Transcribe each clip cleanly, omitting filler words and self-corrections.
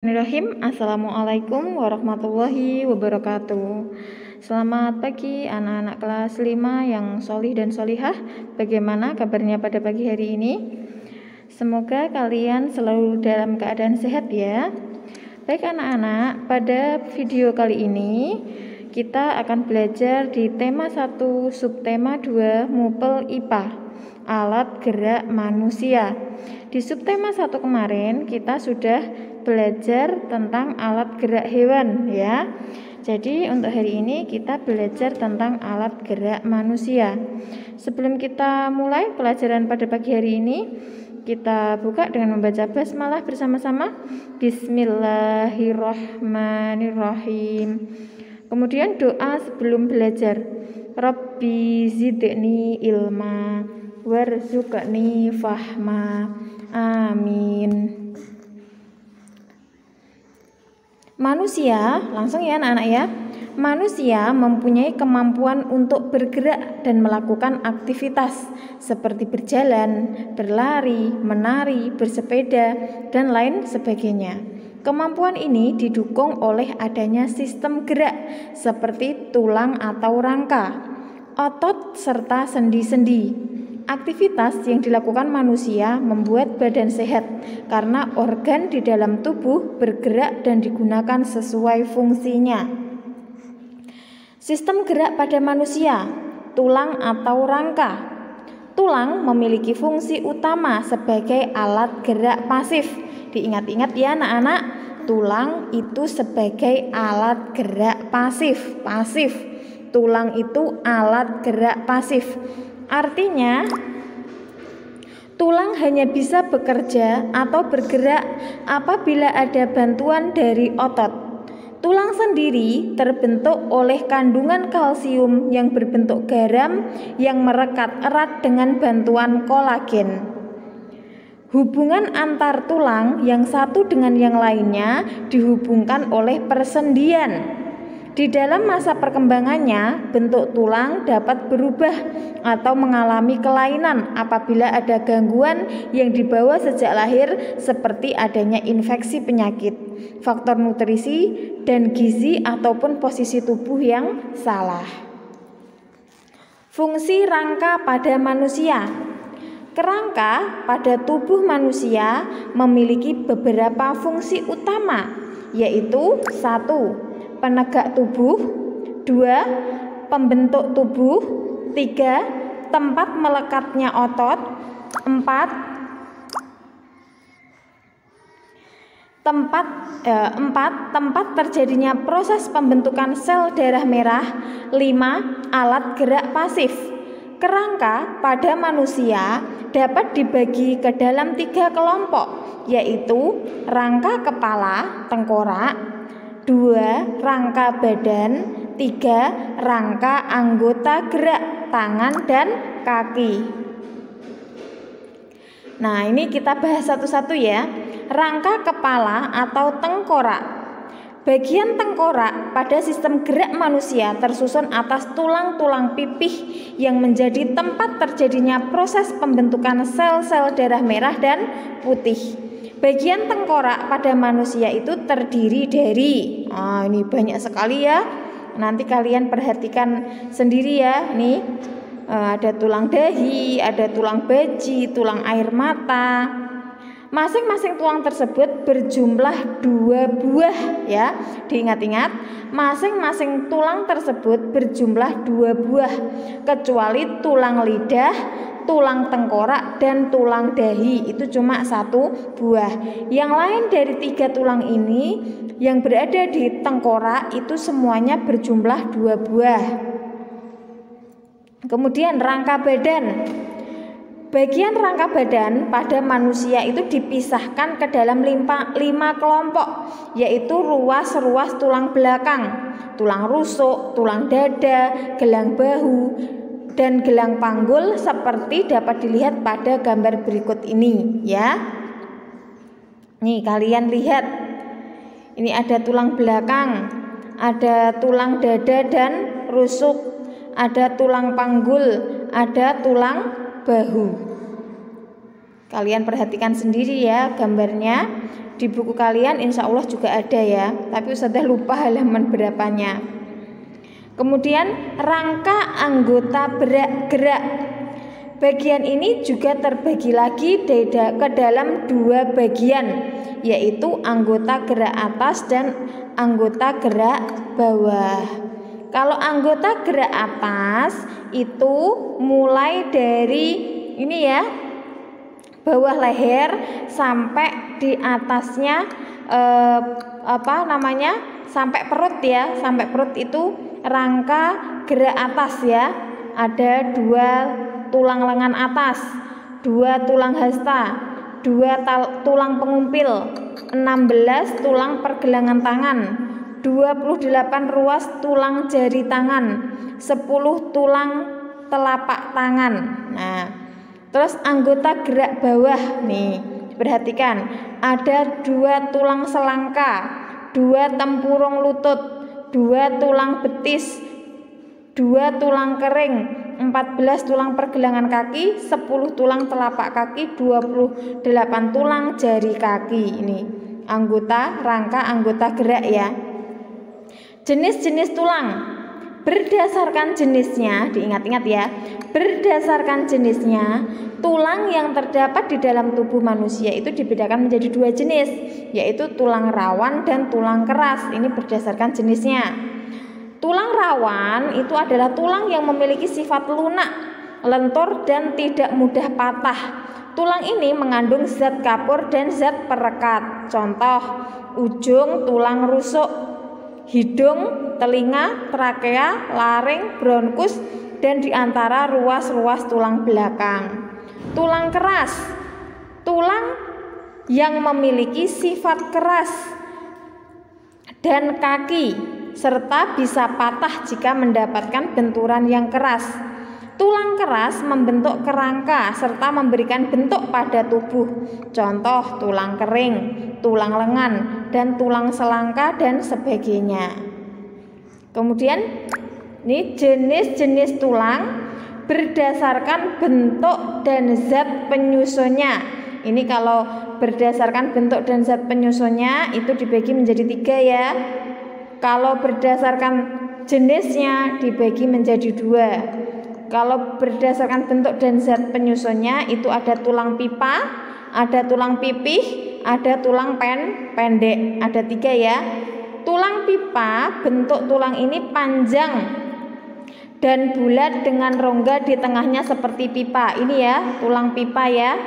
Bismillahirrahmanirrahim. Assalamualaikum warahmatullahi wabarakatuh. Selamat pagi anak-anak kelas 5 yang solih dan solihah. Bagaimana kabarnya pada pagi hari ini? Semoga kalian selalu dalam keadaan sehat ya. Baik anak-anak, pada video kali ini kita akan belajar di tema 1 subtema 2 Mupel IPA, alat gerak manusia. Di subtema 1 kemarin kita sudah belajar tentang alat gerak hewan ya. Jadi untuk hari ini kita belajar tentang alat gerak manusia. Sebelum kita mulai pelajaran pada pagi hari ini, kita buka dengan membaca basmalah bersama-sama. Bismillahirrahmanirrahim. Kemudian doa sebelum belajar. Rabbi zidni ilma warzuqni fahma. Amin. Manusia, langsung ya anak-anak ya. Manusia mempunyai kemampuan untuk bergerak dan melakukan aktivitas seperti berjalan, berlari, menari, bersepeda, dan lain sebagainya. Kemampuan ini didukung oleh adanya sistem gerak seperti tulang atau rangka, otot, serta sendi-sendi. Aktivitas yang dilakukan manusia membuat badan sehat karena organ di dalam tubuh bergerak dan digunakan sesuai fungsinya. Sistem gerak pada manusia, tulang atau rangka. Tulang memiliki fungsi utama sebagai alat gerak pasif. Diingat-ingat ya anak-anak, tulang itu sebagai alat gerak pasif. Tulang itu alat gerak pasif. Artinya, tulang hanya bisa bekerja atau bergerak apabila ada bantuan dari otot. Tulang sendiri terbentuk oleh kandungan kalsium yang berbentuk garam yang merekat erat dengan bantuan kolagen. Hubungan antar tulang yang satu dengan yang lainnya dihubungkan oleh persendian. Di dalam masa perkembangannya, bentuk tulang dapat berubah atau mengalami kelainan apabila ada gangguan yang dibawa sejak lahir seperti adanya infeksi penyakit, faktor nutrisi dan gizi ataupun posisi tubuh yang salah. Fungsi rangka pada manusia. Kerangka pada tubuh manusia memiliki beberapa fungsi utama, yaitu 1. Penegak tubuh, 2. Pembentuk tubuh, 3. Tempat melekatnya otot, 4. Tempat terjadinya proses pembentukan sel darah merah, 5. Alat gerak pasif. Kerangka pada manusia dapat dibagi ke dalam 3 kelompok, yaitu rangka kepala, tengkorak, 2. Rangka badan, 3. Rangka anggota gerak, tangan dan kaki. Nah, ini kita bahas satu-satu ya. Rangka kepala atau tengkorak. Bagian tengkorak pada sistem gerak manusia tersusun atas tulang-tulang pipih yang menjadi tempat terjadinya proses pembentukan sel-sel darah merah dan putih. Bagian tengkorak pada manusia itu terdiri dari, ini banyak sekali ya. Nanti kalian perhatikan sendiri ya. Nih ada tulang dahi, ada tulang baji, tulang air mata. Masing-masing tulang tersebut berjumlah 2 buah ya. Diingat-ingat, masing-masing tulang tersebut berjumlah 2 buah, kecuali tulang lidah, tulang tengkorak dan tulang dahi itu cuma 1 buah. Yang lain dari 3 tulang ini yang berada di tengkorak itu semuanya berjumlah 2 buah. Kemudian rangka badan. Bagian rangka badan pada manusia itu dipisahkan ke dalam 5 kelompok, yaitu ruas-ruas tulang belakang, tulang rusuk, tulang dada, gelang bahu, dan gelang panggul seperti dapat dilihat pada gambar berikut ini ya. Nih kalian lihat, ini ada tulang belakang, ada tulang dada dan rusuk, ada tulang panggul, ada tulang bahu. Kalian perhatikan sendiri ya gambarnya. Di buku kalian insya Allah juga ada ya, tapi Ustazah lupa halaman berapanya. Kemudian rangka anggota gerak. Bagian ini juga terbagi lagi ke dalam dua bagian, yaitu anggota gerak atas dan anggota gerak bawah. Kalau anggota gerak atas itu mulai dari ini ya, bawah leher sampai di atasnya sampai perut ya. Sampai perut itu rangka gerak atas ya. Ada 2 tulang lengan atas, 2 tulang hasta, 2 tulang pengumpil, 16 tulang pergelangan tangan, 28 ruas tulang jari tangan, 10 tulang telapak tangan. Nah, terus anggota gerak bawah nih, perhatikan, ada 2 tulang selangka, 2 tempurung lutut, 2 tulang betis, 2 tulang kering, 14 tulang pergelangan kaki, 10 tulang telapak kaki, 28 tulang jari kaki. Ini rangka anggota gerak ya. Jenis-jenis tulang berdasarkan jenisnya, diingat-ingat ya, berdasarkan jenisnya, tulang yang terdapat di dalam tubuh manusia itu dibedakan menjadi 2 jenis, yaitu tulang rawan dan tulang keras. Ini berdasarkan jenisnya. Tulang rawan itu adalah tulang yang memiliki sifat lunak, lentur dan tidak mudah patah. Tulang ini mengandung zat kapur dan zat perekat. Contoh, ujung tulang rusuk, hidung, telinga, trakea, laring, bronkus, dan diantara ruas-ruas tulang belakang. Tulang keras, tulang yang memiliki sifat keras dan kaki, serta bisa patah jika mendapatkan benturan yang keras. Tulang keras membentuk kerangka serta memberikan bentuk pada tubuh. Contoh, tulang kering, tulang lengan, dan tulang selangka dan sebagainya. Kemudian ini jenis-jenis tulang berdasarkan bentuk dan zat penyusunnya. Ini kalau berdasarkan bentuk dan zat penyusunnya itu dibagi menjadi 3 ya. Kalau berdasarkan jenisnya dibagi menjadi 2. Kalau berdasarkan bentuk dan zat penyusunnya itu ada tulang pipa, ada tulang pipih, ada tulang pendek. Ada 3 ya. Tulang pipa, bentuk tulang ini panjang dan bulat dengan rongga di tengahnya seperti pipa. Ini ya, tulang pipa ya.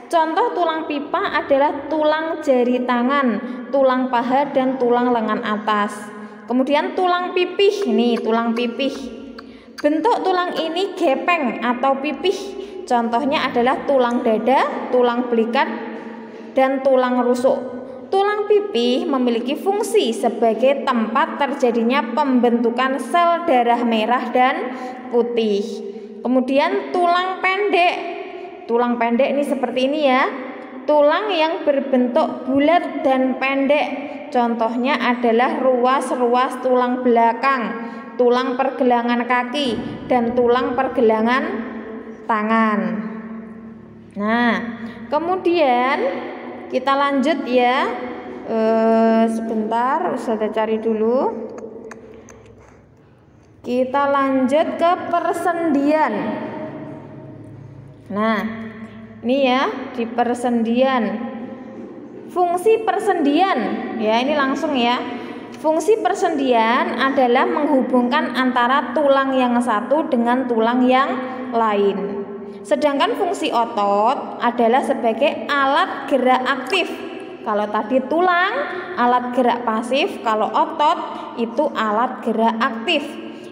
Contoh tulang pipa adalah tulang jari tangan, tulang paha, dan tulang lengan atas. Kemudian tulang pipih, nih tulang pipih. Bentuk tulang ini gepeng atau pipih. Contohnya adalah tulang dada, tulang belikat, dan tulang rusuk. Tulang pipih memiliki fungsi sebagai tempat terjadinya pembentukan sel darah merah dan putih. Kemudian tulang pendek. Tulang pendek ini seperti ini ya. Tulang yang berbentuk bulat dan pendek. Contohnya adalah ruas-ruas tulang belakang, tulang pergelangan kaki, dan tulang pergelangan tangan. Nah, kemudian kita lanjut ya. Sebentar, Ustazah cari dulu. Kita lanjut ke persendian. Nah, ini ya di persendian. Fungsi persendian, ya ini langsung ya. Fungsi persendian adalah menghubungkan antara tulang yang satu dengan tulang yang lain. Sedangkan fungsi otot adalah sebagai alat gerak aktif. Kalau tadi tulang alat gerak pasif, kalau otot itu alat gerak aktif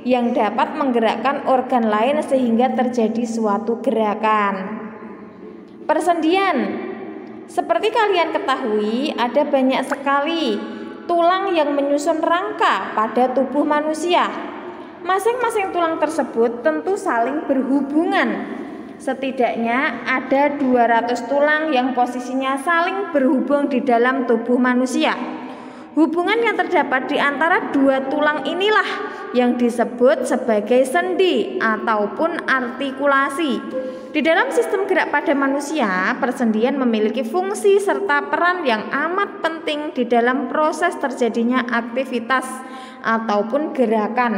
yang dapat menggerakkan organ lain sehingga terjadi suatu gerakan. Persendian, seperti kalian ketahui, ada banyak sekali tulang yang menyusun rangka pada tubuh manusia. Masing-masing tulang tersebut tentu saling berhubungan. Setidaknya ada 200 tulang yang posisinya saling berhubung di dalam tubuh manusia. Hubungan yang terdapat di antara 2 tulang inilah yang disebut sebagai sendi ataupun artikulasi. Di dalam sistem gerak pada manusia, persendian memiliki fungsi serta peran yang amat penting di dalam proses terjadinya aktivitas ataupun gerakan.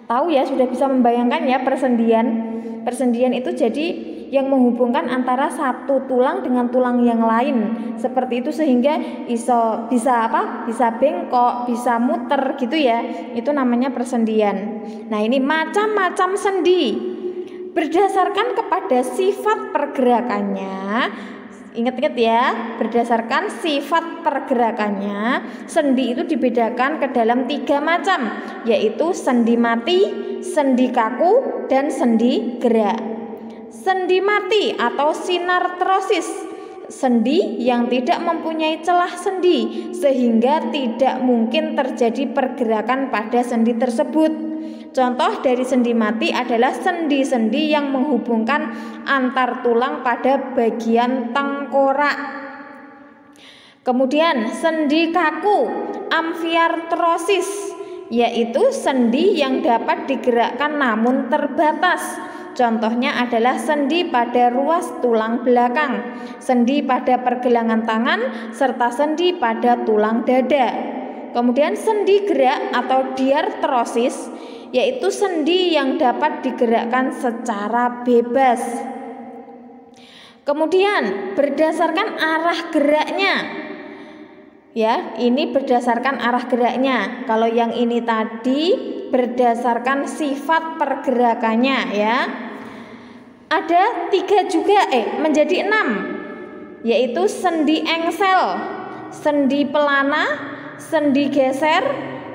Tahu ya, sudah bisa membayangkan ya persendian. Persendian itu jadi yang menghubungkan antara satu tulang dengan tulang yang lain. Seperti itu sehingga bisa bengkok, bisa muter gitu ya. Itu namanya persendian. Nah, ini macam-macam sendi. Berdasarkan kepada sifat pergerakannya, ingat-ingat ya, berdasarkan sifat pergerakannya, sendi itu dibedakan ke dalam 3 macam, yaitu sendi mati, sendi kaku, dan sendi gerak. Sendi mati atau sinartrosis, sendi yang tidak mempunyai celah sendi sehingga tidak mungkin terjadi pergerakan pada sendi tersebut. Contoh dari sendi mati adalah sendi-sendi yang menghubungkan antar tulang pada bagian tengkorak. Kemudian sendi kaku, amfiartrosis, yaitu sendi yang dapat digerakkan namun terbatas. Contohnya adalah sendi pada ruas tulang belakang, sendi pada pergelangan tangan, serta sendi pada tulang dada. Kemudian sendi gerak atau diartrosis, yaitu sendi yang dapat digerakkan secara bebas. Kemudian berdasarkan arah geraknya, ya, ini berdasarkan arah geraknya. Kalau yang ini tadi berdasarkan sifat pergerakannya ya. Ada 3 juga menjadi 6, yaitu sendi engsel, sendi pelana, sendi geser,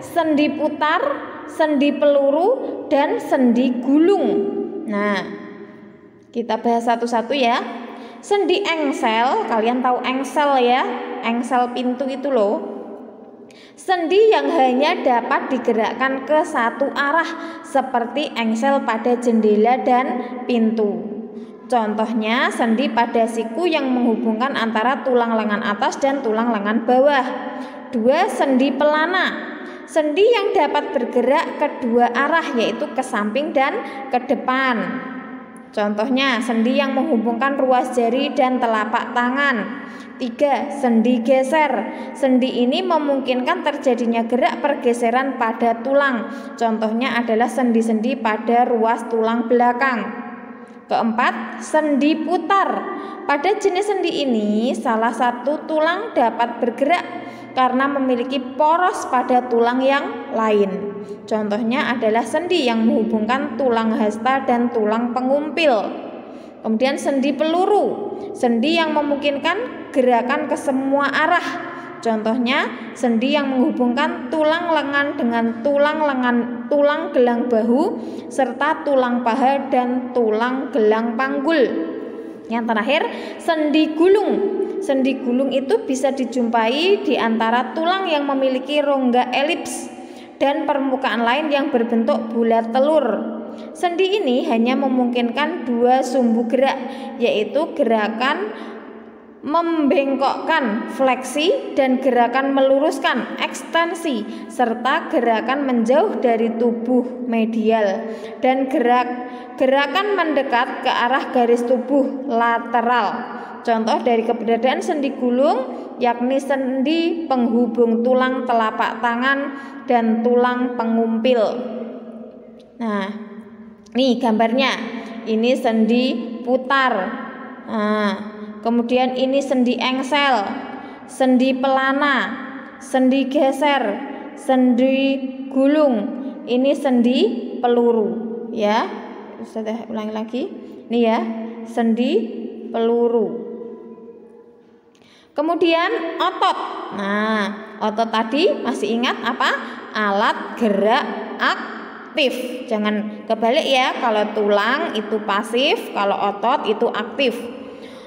sendi putar, sendi peluru, dan sendi gulung. Nah, kita bahas satu-satu ya. Sendi engsel, kalian tahu engsel ya, engsel pintu itu loh. Sendi yang hanya dapat digerakkan ke satu arah seperti engsel pada jendela dan pintu. Contohnya sendi pada siku yang menghubungkan antara tulang lengan atas dan tulang lengan bawah. 2. Sendi pelana, sendi yang dapat bergerak kedua arah yaitu ke samping dan ke depan. Contohnya sendi yang menghubungkan ruas jari dan telapak tangan. 3. Sendi geser, sendi ini memungkinkan terjadinya gerak pergeseran pada tulang. Contohnya adalah sendi-sendi pada ruas tulang belakang. 4. Sendi putar, pada jenis sendi ini salah satu tulang dapat bergerak karena memiliki poros pada tulang yang lain. Contohnya adalah sendi yang menghubungkan tulang hasta dan tulang pengumpil. Kemudian sendi peluru, sendi yang memungkinkan gerakan ke semua arah. Contohnya sendi yang menghubungkan tulang lengan dengan tulang gelang bahu serta tulang paha dan tulang gelang panggul. Yang terakhir, sendi gulung. Sendi gulung itu bisa dijumpai di antara tulang yang memiliki rongga elips dan permukaan lain yang berbentuk bulat telur. Sendi ini hanya memungkinkan 2 sumbu gerak, yaitu gerakan membengkokkan fleksi dan gerakan meluruskan ekstensi, serta gerakan menjauh dari tubuh medial dan gerakan mendekat ke arah garis tubuh lateral. Contoh dari keberadaan sendi gulung yakni sendi penghubung tulang telapak tangan dan tulang pengumpil. Nah, nih gambarnya, ini sendi putar. Nah, kemudian ini sendi engsel, sendi pelana, sendi geser, sendi gulung, ini sendi peluru. Ya, saya ulangi lagi. Ini ya, sendi peluru. Kemudian otot. Nah, otot tadi masih ingat apa? Alat gerak aktif. Jangan kebalik ya, kalau tulang itu pasif, kalau otot itu aktif.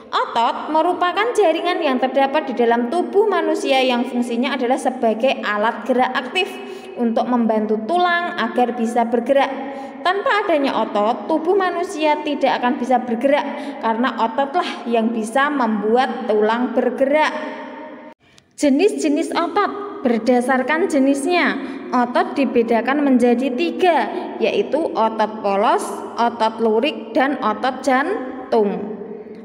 Otot merupakan jaringan yang terdapat di dalam tubuh manusia yang fungsinya adalah sebagai alat gerak aktif untuk membantu tulang agar bisa bergerak. Tanpa adanya otot, tubuh manusia tidak akan bisa bergerak karena ototlah yang bisa membuat tulang bergerak. Jenis-jenis otot berdasarkan jenisnya. Otot dibedakan menjadi 3, yaitu otot polos, otot lurik, dan otot jantung.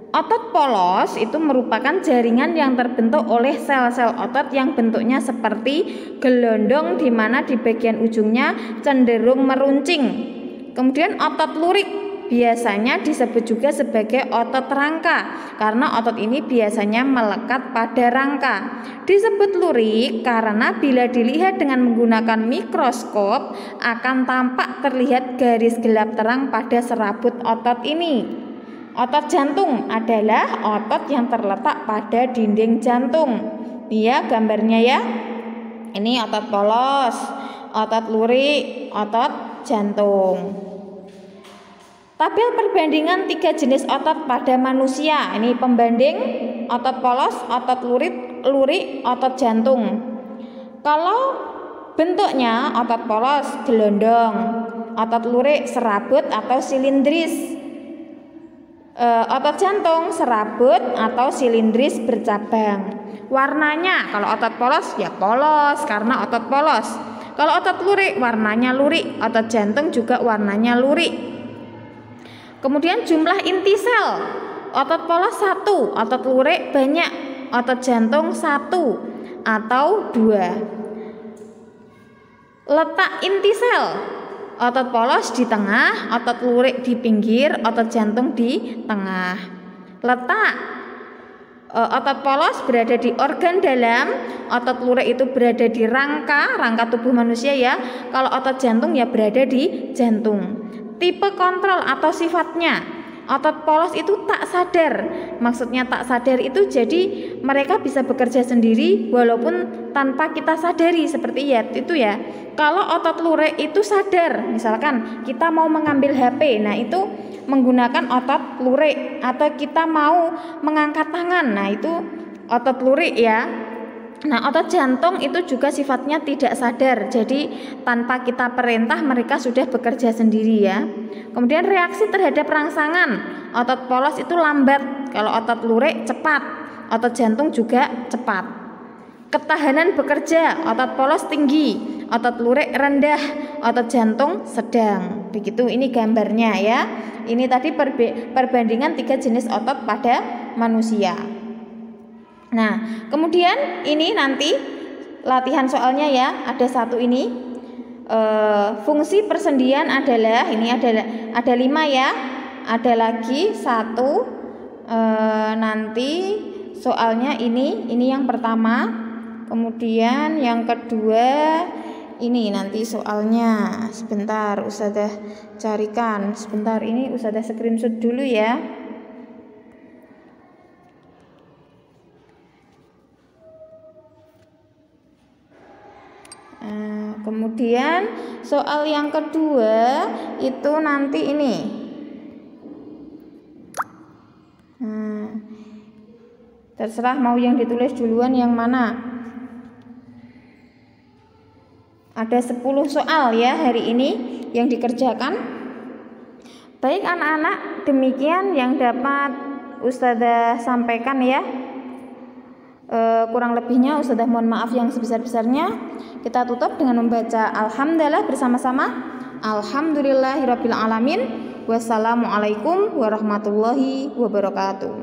Otot polos itu merupakan jaringan yang terbentuk oleh sel-sel otot yang bentuknya seperti gelondong, di mana di bagian ujungnya cenderung meruncing. Kemudian otot lurik biasanya disebut juga sebagai otot rangka, karena otot ini biasanya melekat pada rangka. Disebut lurik karena bila dilihat dengan menggunakan mikroskop akan tampak terlihat garis gelap terang pada serabut otot ini. Otot jantung adalah otot yang terletak pada dinding jantung. Dia gambarnya ya. Ini otot polos, otot lurik, otot jantung. Tabel perbandingan 3 jenis otot pada manusia. Ini pembanding otot polos, otot lurik, otot jantung. Kalau bentuknya otot polos gelondong, otot lurik serabut atau silindris, otot jantung serabut atau silindris bercabang. Warnanya kalau otot polos ya polos karena otot polos. Kalau otot lurik warnanya lurik, otot jantung juga warnanya lurik. Kemudian jumlah inti sel, otot polos 1, otot lurik banyak, otot jantung 1 atau 2. Letak inti sel, otot polos di tengah, otot lurik di pinggir, otot jantung di tengah. Letak otot polos berada di organ dalam, otot lurik itu berada di rangka tubuh manusia ya. Kalau otot jantung ya berada di jantung. Tipe kontrol atau sifatnya, otot polos itu tak sadar. Maksudnya tak sadar itu jadi mereka bisa bekerja sendiri walaupun tanpa kita sadari, seperti itu ya. Kalau otot lurik itu sadar, misalkan kita mau mengambil HP, nah itu menggunakan otot lurik, atau kita mau mengangkat tangan, nah itu otot lurik ya. Nah, otot jantung itu juga sifatnya tidak sadar, jadi tanpa kita perintah mereka sudah bekerja sendiri ya. Kemudian reaksi terhadap rangsangan, otot polos itu lambat, kalau otot lurik cepat, otot jantung juga cepat. Ketahanan bekerja, otot polos tinggi, otot lurik rendah, otot jantung sedang. Begitu ini gambarnya ya. Ini tadi perbandingan 3 jenis otot pada manusia. Nah, kemudian ini nanti latihan soalnya ya, ada 1 ini. Fungsi persendian adalah, ini ada 5 ya. Ada lagi 1, nanti soalnya ini yang pertama. Kemudian yang kedua ini nanti soalnya. Sebentar Ustazah carikan. Sebentar, ini Ustazah screenshot dulu ya. Kemudian soal yang kedua itu nanti ini. Terserah mau yang ditulis duluan yang mana. Ada 10 soal ya hari ini yang dikerjakan. Baik anak-anak, demikian yang dapat Ustazah sampaikan ya. Kurang lebihnya Ustazah mohon maaf yang sebesar-besarnya. Kita tutup dengan membaca alhamdulillah bersama-sama. Alhamdulillahirabbil alamin. Wassalamualaikum warahmatullahi wabarakatuh.